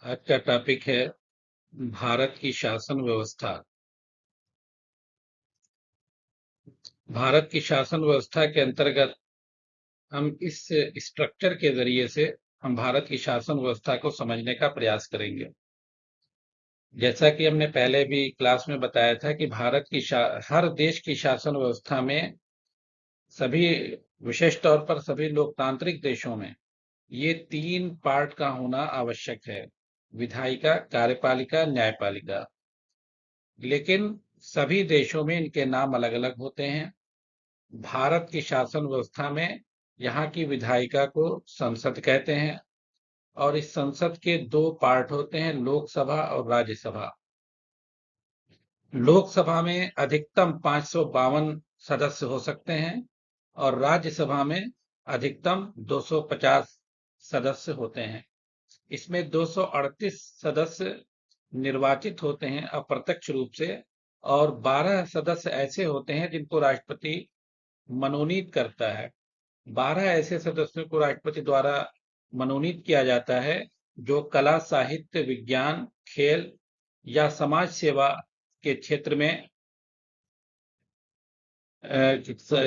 आज का टॉपिक है भारत की शासन व्यवस्था। भारत की शासन व्यवस्था के अंतर्गत हम इस स्ट्रक्चर के जरिए से हम भारत की शासन व्यवस्था को समझने का प्रयास करेंगे। जैसा कि हमने पहले भी क्लास में बताया था कि भारत की हर देश की शासन व्यवस्था में सभी विशेष तौर पर सभी लोकतांत्रिक देशों में ये 3 पार्ट का होना आवश्यक है: विधायिका, कार्यपालिका, न्यायपालिका। लेकिन सभी देशों में इनके नाम अलग-अलग होते हैं। भारत की शासन व्यवस्था में यहाँ की विधायिका को संसद कहते हैं और इस संसद के 2 पार्ट होते हैं, लोकसभा और राज्यसभा। लोकसभा में अधिकतम 552 सदस्य हो सकते हैं और राज्यसभा में अधिकतम 250 सदस्य होते हैं। इसमें 238 सदस्य निर्वाचित होते हैं अप्रत्यक्ष रूप से और 12 सदस्य ऐसे होते हैं जिनको राष्ट्रपति मनोनीत करता है। 12 ऐसे सदस्यों को राष्ट्रपति द्वारा मनोनीत किया जाता है जो कला, साहित्य, विज्ञान, खेल या समाज सेवा के क्षेत्र में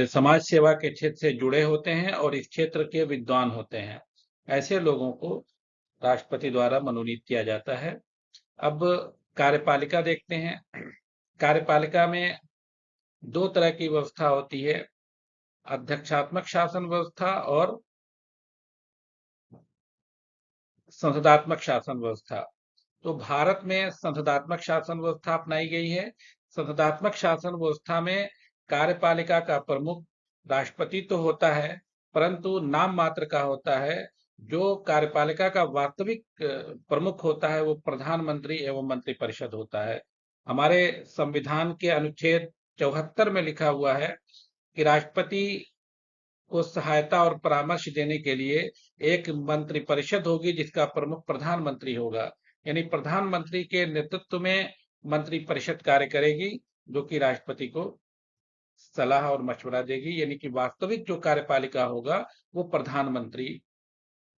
समाज सेवा के क्षेत्र से जुड़े होते हैं और इस क्षेत्र के विद्वान होते हैं। ऐसे लोगों को राष्ट्रपति द्वारा मनोनीत किया जाता है। अब कार्यपालिका देखते हैं। कार्यपालिका में 2 तरह की व्यवस्था होती है: अध्यक्षात्मक शासन व्यवस्था और संसदात्मक शासन व्यवस्था। तो भारत में संसदात्मक शासन व्यवस्था अपनाई गई है। संसदात्मक शासन व्यवस्था में कार्यपालिका का प्रमुख राष्ट्रपति तो होता है, परंतु नाम मात्र का होता है। जो कार्यपालिका का वास्तविक प्रमुख होता है वो प्रधानमंत्री एवं मंत्रिपरिषद होता है। हमारे संविधान के अनुच्छेद 74 में लिखा हुआ है कि राष्ट्रपति को सहायता और परामर्श देने के लिए एक मंत्रिपरिषद होगी जिसका प्रमुख प्रधानमंत्री होगा। यानी प्रधानमंत्री के नेतृत्व में मंत्रिपरिषद कार्य करेगी जो कि राष्ट्रपति को सलाह और मशवरा देगी। यानी कि वास्तविक जो कार्यपालिका होगा वो प्रधानमंत्री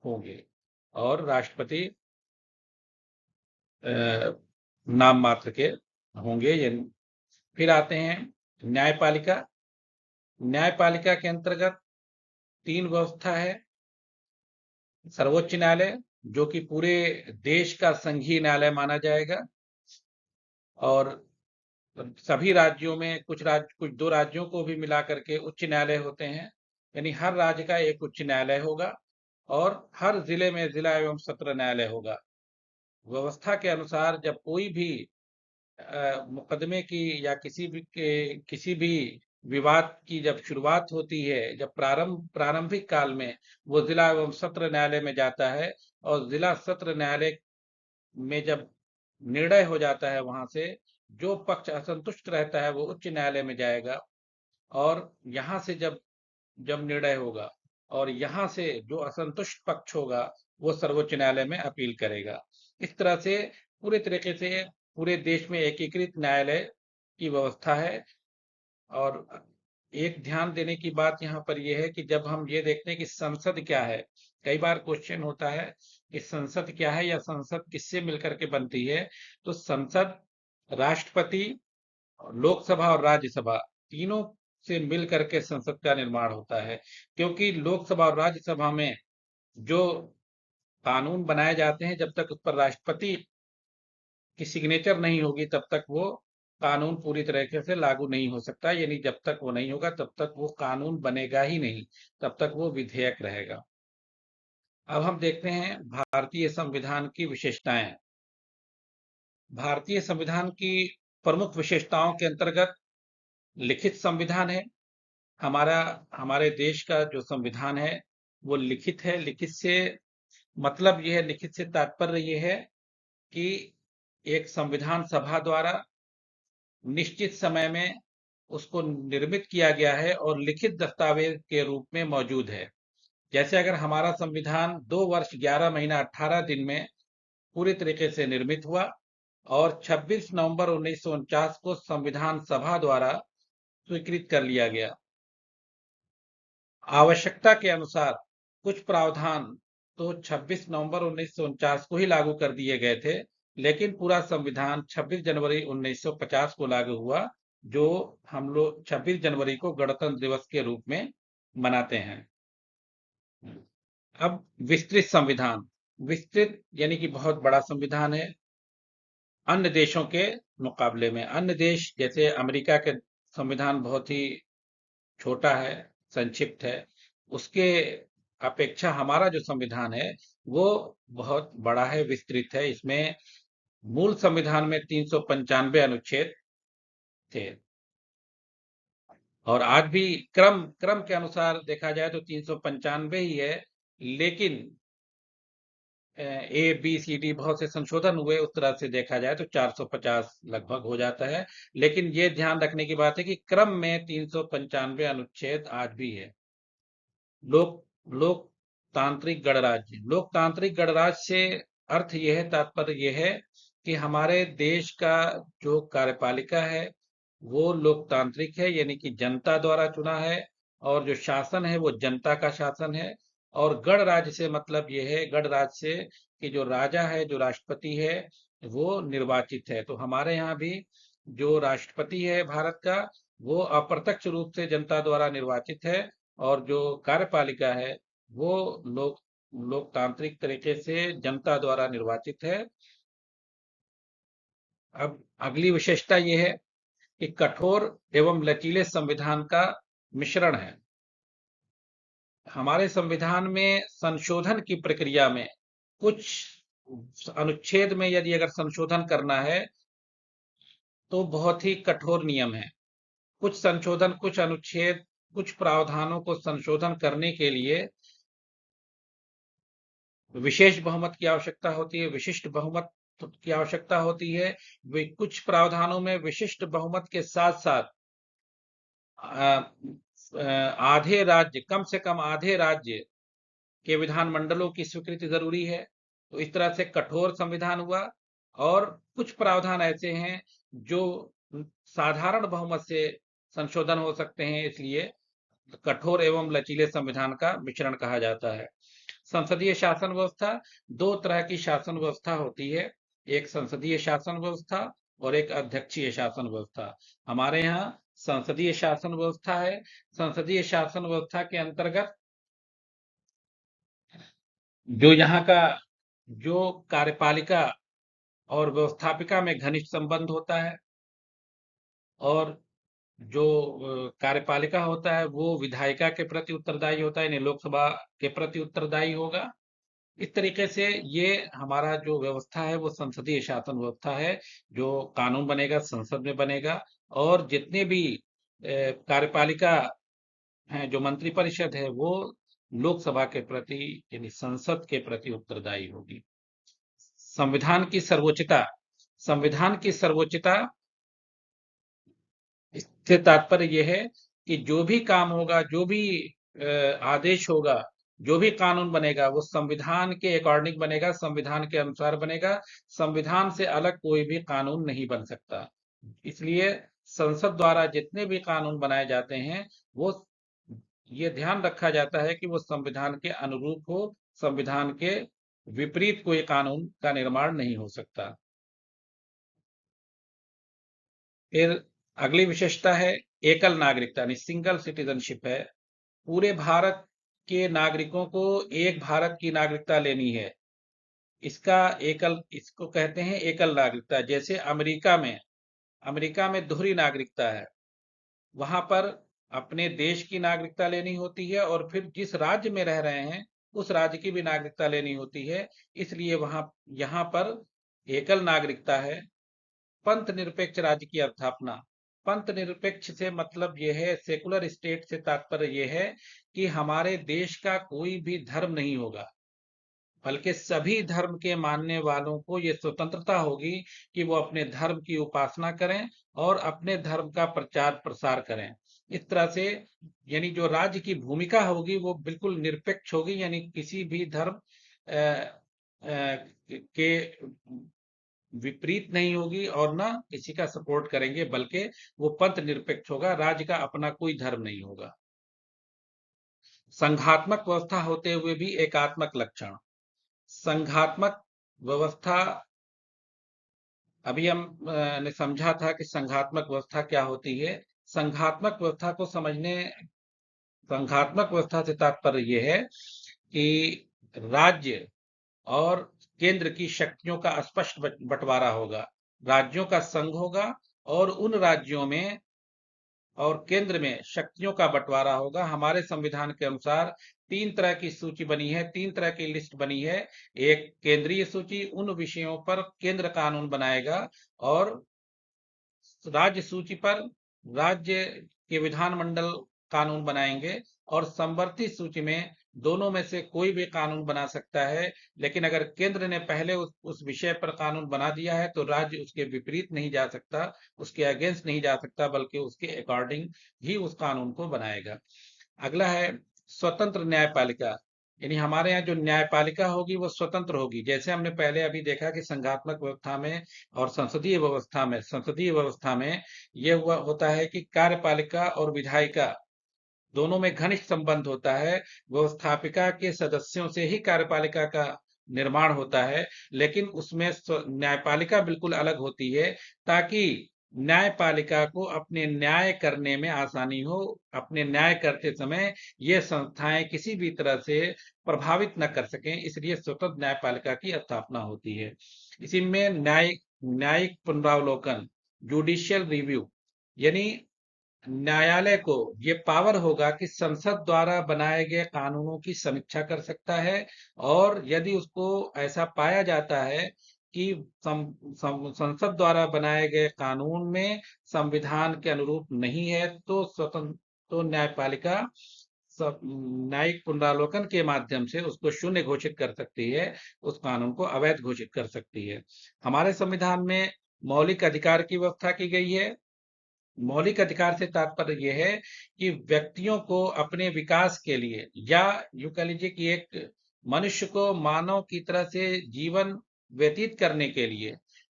होंगे और राष्ट्रपति नाम मात्र के होंगे। फिर आते हैं न्यायपालिका। न्यायपालिका के अंतर्गत 3 व्यवस्था है: सर्वोच्च न्यायालय जो कि पूरे देश का संघीय न्यायालय माना जाएगा और सभी राज्यों में कुछ 2 राज्यों को भी मिला करके उच्च न्यायालय होते हैं। यानी हर राज्य का एक उच्च न्यायालय होगा और हर जिले में जिला एवं सत्र न्यायालय होगा। व्यवस्था के अनुसार जब कोई भी मुकदमे की या किसी भी विवाद की जब शुरुआत होती है, जब प्रारंभिक काल में वो जिला एवं सत्र न्यायालय में जाता है और जिला सत्र न्यायालय में जब निर्णय हो जाता है, वहां से जो पक्ष असंतुष्ट रहता है वो उच्च न्यायालय में जाएगा और यहाँ से जब जब निर्णय होगा और यहाँ से जो असंतुष्ट पक्ष होगा वो सर्वोच्च न्यायालय में अपील करेगा। इस तरह से पूरे तरीके से पूरे देश में एकीकृत न्यायालय की व्यवस्था है। और एक ध्यान देने की बात यहाँ पर यह है कि जब हम ये देखते हैं कि संसद क्या है, कई बार क्वेश्चन होता है कि संसद क्या है या संसद किससे मिलकर के बनती है। तो संसद राष्ट्रपति, लोकसभा और राज्यसभा तीनों से मिल करके संसद का निर्माण होता है, क्योंकि लोकसभा और राज्यसभा में जो कानून बनाए जाते हैं जब तक उस पर राष्ट्रपति की सिग्नेचर नहीं होगी तब तक वो कानून पूरी तरीके से लागू नहीं हो सकता। यानी जब तक वो नहीं होगा तब तक वो कानून बनेगा ही नहीं, तब तक वो विधेयक रहेगा। अब हम देखते हैं भारतीय संविधान की विशेषताएं। भारतीय संविधान की प्रमुख विशेषताओं के अंतर्गत लिखित संविधान है। हमारे देश का जो संविधान है वो लिखित है। लिखित से मतलब यह है, लिखित से तात्पर्य यह है कि एक संविधान सभा द्वारा निश्चित समय में उसको निर्मित किया गया है और लिखित दस्तावेज के रूप में मौजूद है। जैसे अगर हमारा संविधान 2 वर्ष 11 महीना 18 दिन में पूरी तरीके से निर्मित हुआ और 26 नवंबर 1949 को संविधान सभा द्वारा स्वीकृत कर लिया गया। आवश्यकता के अनुसार कुछ प्रावधान तो 26 नवंबर 1949 को ही लागू कर दिए गए थे, लेकिन पूरा संविधान 26 जनवरी 1950 को लागू हुआ, जो हम लोग 26 जनवरी को गणतंत्र दिवस के रूप में मनाते हैं। अब विस्तृत संविधान, विस्तृत यानी कि बहुत बड़ा संविधान है अन्य देशों के मुकाबले में। अन्य देश जैसे अमेरिका के संविधान बहुत ही छोटा है, संक्षिप्त है, उसके अपेक्षा हमारा जो संविधान है वो बहुत बड़ा है, विस्तृत है। इसमें मूल संविधान में 395 अनुच्छेद थे, और आज भी क्रम क्रम के अनुसार देखा जाए तो 395 ही है, लेकिन ए बी सी डी बहुत से संशोधन हुए, उस तरह से देखा जाए तो 450 लगभग हो जाता है। लेकिन ये ध्यान रखने की बात है कि क्रम में 395 अनुच्छेद आज भी है। लोकतांत्रिक गणराज्य, लोकतांत्रिक गणराज्य से अर्थ यह है, तात्पर्य यह है कि हमारे देश का जो कार्यपालिका है वो लोकतांत्रिक है, यानी कि जनता द्वारा चुना है, और जो शासन है वो जनता का शासन है। और गणराज्य से मतलब यह है, गणराज्य से कि जो राजा है, जो राष्ट्रपति है, वो निर्वाचित है। तो हमारे यहाँ भी जो राष्ट्रपति है भारत का, वो अप्रत्यक्ष रूप से जनता द्वारा निर्वाचित है, और जो कार्यपालिका है वो लोकतांत्रिक तरीके से जनता द्वारा निर्वाचित है। अब अगली विशेषता यह है कि कठोर एवं लचीले संविधान का मिश्रण है। हमारे संविधान में संशोधन की प्रक्रिया में कुछ अनुच्छेद में यदि अगर संशोधन करना है तो बहुत ही कठोर नियम है। कुछ संशोधन, कुछ अनुच्छेद, कुछ प्रावधानों को संशोधन करने के लिए विशेष बहुमत की आवश्यकता होती है, विशिष्ट बहुमत की आवश्यकता होती है। वे कुछ प्रावधानों में विशिष्ट बहुमत के साथ साथ आधे राज्य, कम से कम आधे राज्य के विधानमंडलों की स्वीकृति जरूरी है। तो इस तरह से कठोर संविधान हुआ। और कुछ प्रावधान ऐसे हैं जो साधारण बहुमत से संशोधन हो सकते हैं, इसलिए कठोर एवं लचीले संविधान का मिश्रण कहा जाता है। संसदीय शासन व्यवस्था, दो तरह की शासन व्यवस्था होती है, एक संसदीय शासन व्यवस्था और एक अध्यक्षीय शासन व्यवस्था। हमारे यहाँ संसदीय शासन व्यवस्था है। संसदीय शासन व्यवस्था के अंतर्गत जो यहाँ का जो कार्यपालिका और व्यवस्थापिका में घनिष्ठ संबंध होता है, और जो कार्यपालिका होता है वो विधायिका के प्रति उत्तरदायी होता है, यानी लोकसभा के प्रति उत्तरदायी होगा। इस तरीके से ये हमारा जो व्यवस्था है वो संसदीय शासन व्यवस्था है। जो कानून बनेगा संसद में बनेगा, और जितने भी कार्यपालिका हैं, जो मंत्रिपरिषद है, वो लोकसभा के प्रति यानी संसद के प्रति उत्तरदायी होगी। संविधान की सर्वोच्चता, संविधान की सर्वोच्चता इससे तात्पर्य यह है कि जो भी काम होगा, जो भी आदेश होगा, जो भी कानून बनेगा वो संविधान के अकॉर्डिंग बनेगा, संविधान के अनुसार बनेगा। संविधान से अलग कोई भी कानून नहीं बन सकता। इसलिए संसद द्वारा जितने भी कानून बनाए जाते हैं वो ये ध्यान रखा जाता है कि वो संविधान के अनुरूप हो, संविधान के विपरीत कोई कानून का निर्माण नहीं हो सकता। फिर अगली विशेषता है एकल नागरिकता, यानी सिंगल सिटीजनशिप है। पूरे भारत के नागरिकों को एक भारत की नागरिकता लेनी है। इसको कहते हैं एकल नागरिकता। जैसे अमेरिका में दोहरी नागरिकता है। वहां पर अपने देश की नागरिकता लेनी होती है, और फिर जिस राज्य में रह रहे हैं उस राज्य की भी नागरिकता लेनी होती है। इसलिए यहाँ पर एकल नागरिकता है। पंथ निरपेक्ष राज्य की स्थापना, पंथ निरपेक्ष से मतलब यह है, सेकुलर स्टेट से तात्पर्य यह है कि हमारे देश का कोई भी धर्म नहीं होगा, बल्कि सभी धर्म के मानने वालों को यह स्वतंत्रता होगी कि वो अपने धर्म की उपासना करें और अपने धर्म का प्रचार प्रसार करें। इस तरह से यानी जो राज्य की भूमिका होगी वो बिल्कुल निरपेक्ष होगी, यानी किसी भी धर्म के विपरीत नहीं होगी और ना किसी का सपोर्ट करेंगे, बल्कि वो पंथ निरपेक्ष होगा, राज्य का अपना कोई धर्म नहीं होगा। संघात्मक व्यवस्था होते हुए भी एकात्मक लक्षण, संघात्मक व्यवस्था, अभी हम ने समझा था कि संघात्मक व्यवस्था क्या होती है। संघात्मक व्यवस्था को समझने, संघात्मक व्यवस्था से तात्पर्य यह है कि राज्य और केंद्र की शक्तियों का स्पष्ट बंटवारा होगा। राज्यों का संघ होगा और उन राज्यों में और केंद्र में शक्तियों का बंटवारा होगा। हमारे संविधान के अनुसार 3 तरह की सूची बनी है, 3 तरह की लिस्ट बनी है। एक केंद्रीय सूची, उन विषयों पर केंद्र कानून बनाएगा, और राज्य सूची पर राज्य के विधानमंडल कानून बनाएंगे, और समवर्ती सूची में दोनों में से कोई भी कानून बना सकता है। लेकिन अगर केंद्र ने पहले उस विषय पर कानून बना दिया है तो राज्य उसके विपरीत नहीं जा सकता, उसके अगेंस्ट नहीं जा सकता, बल्कि उसके अकॉर्डिंग ही उस कानून को बनाएगा। अगला है स्वतंत्र न्यायपालिका, यानी हमारे यहाँ जो न्यायपालिका होगी वो स्वतंत्र होगी। जैसे हमने पहले अभी देखा कि संघात्मक व्यवस्था में और संसदीय व्यवस्था में ये हुआ होता है कि कार्यपालिका और विधायिका दोनों में घनिष्ठ संबंध होता है। व्यवस्थापिका के सदस्यों से ही कार्यपालिका का निर्माण होता है, लेकिन उसमें न्यायपालिका बिल्कुल अलग होती है, ताकि न्यायपालिका को अपने न्याय करने में आसानी हो। अपने न्याय करते समय ये संस्थाएं किसी भी तरह से प्रभावित न कर सकें, इसलिए स्वतंत्र न्यायपालिका की स्थापना होती है। इसी में न्यायिक पुनरावलोकन, जुडिशियल रिव्यू, यानी न्यायालय को ये पावर होगा कि संसद द्वारा बनाए गए कानूनों की समीक्षा कर सकता है, और यदि उसको ऐसा पाया जाता है कि संसद द्वारा बनाए गए कानून में संविधान के अनुरूप नहीं है, तो स्वतंत्र तो न्यायपालिका न्यायिक पुनरावलोकन के माध्यम से उसको शून्य घोषित कर सकती है, उस कानून को अवैध घोषित कर सकती है। हमारे संविधान में मौलिक अधिकार की व्यवस्था की गई है। मौलिक अधिकार से तात्पर्य यह है कि व्यक्तियों को अपने विकास के लिए, या यूं कह लीजिए कि एक मनुष्य को मानव की तरह से जीवन व्यतीत करने के लिए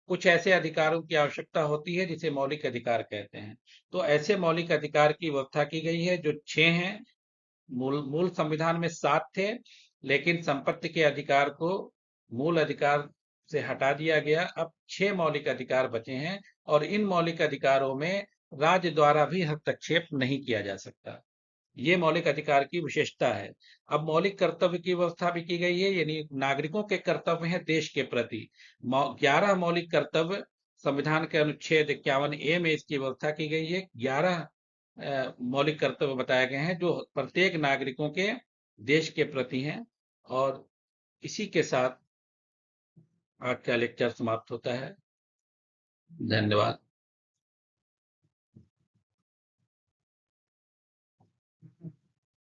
कुछ ऐसे अधिकारों की आवश्यकता होती है जिसे मौलिक अधिकार कहते हैं। तो ऐसे मौलिक अधिकार की व्यवस्था की गई है जो 6 हैं। मूल संविधान में 7 थे, लेकिन संपत्ति के अधिकार को मूल अधिकार से हटा दिया गया। अब 6 मौलिक अधिकार बचे हैं, और इन मौलिक अधिकारों में राज्य द्वारा भी हस्तक्षेप नहीं किया जा सकता। ये मौलिक अधिकार की विशेषता है। अब मौलिक कर्तव्य की व्यवस्था भी की गई है, यानी नागरिकों के कर्तव्य हैं देश के प्रति। 11 मौलिक कर्तव्य संविधान के अनुच्छेद 51A में इसकी व्यवस्था की गई है। 11 मौलिक कर्तव्य बताए गए हैं जो प्रत्येक नागरिकों के देश के प्रति हैं। और इसी के साथ आज का लेक्चर समाप्त होता है। धन्यवाद।